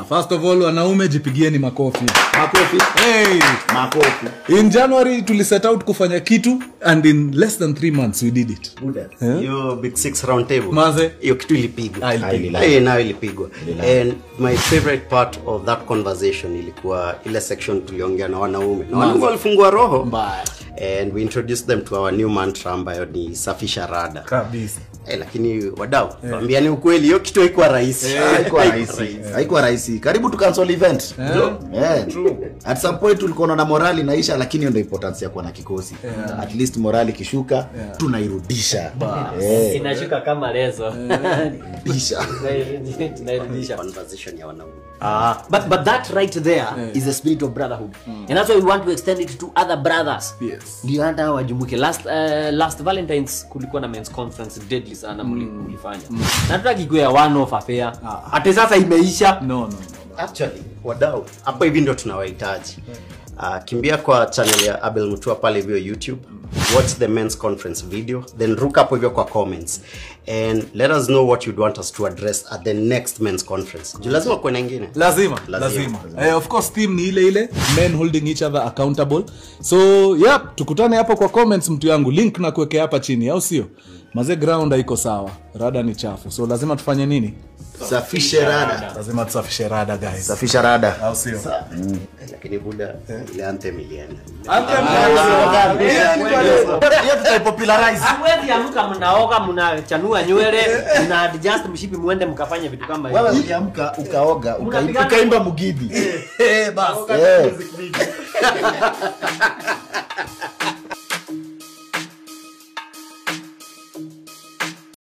First of all, wanaume jipigieni makofi. Makofi. Hey, makofi. In January set out kufanya kitu and in less than 3 months we did it. Yo big 6 round table. Maze, hiyo kitu ilipigwa. Ilipigwa. Ilipigwa. And my favorite part of that conversation ilikuwa ile section tuliongea na wanaume. Na wanaume walifungua roho. Mbaya. And we introduced them to our new mantra ambayo ni safisha rada. Kabisa. Lakini wadau, tuambiane ukweli, hiyo kitu haikuwa rahisi. Haikuwa rahisi. Karibu tu cancel event. True. At some point tulikuwa na morali naisha, lakini ndio importance ya kuwa na kikosi. At least morali kishuka, tunairudisha. Inashuka kama lezo. Tunairudisha conversation ya wanaume. But that right there is the spirit of brotherhood. And that's why we want to extend it to other brothers. Yes. Ndio hata wajumuke. Last Valentine's kulikuwa na men's conference deadly sana mlifanya. Na tutaki kuwa one off affair. Hata sasa imeisha. No. Actually, wadau, hapa hivi ndio tunawahitaji. Kimbia kwa channel ya Abel Mutua pale via YouTube, watch the men's conference video, then look up hivyo kwa comments and let us know what you'd want us to address at the next men's conference. Lazima kuwe na nyingine. Lazima. Of course theme ni ile men holding each other accountable. So, tukutane hapo kwa comments mtu yangu. Link na kuwekea hapa chini, au sio? Maze ground haiko sawa. Rada ni chafu. So lazima tufanye nini? Safishe rada. Lazima tusafishe rada guys. Safisha rada. Au sio? Lakini buda ile anthem ilienda. Hiyo tutaipopularize. Hamwezi amka mnaoga mnachanua nywele, mna adjust mshipi muende mkafanya vitu kama hivi. Wewe ukiamka ukaoga, ukaimba mugidi. Bas.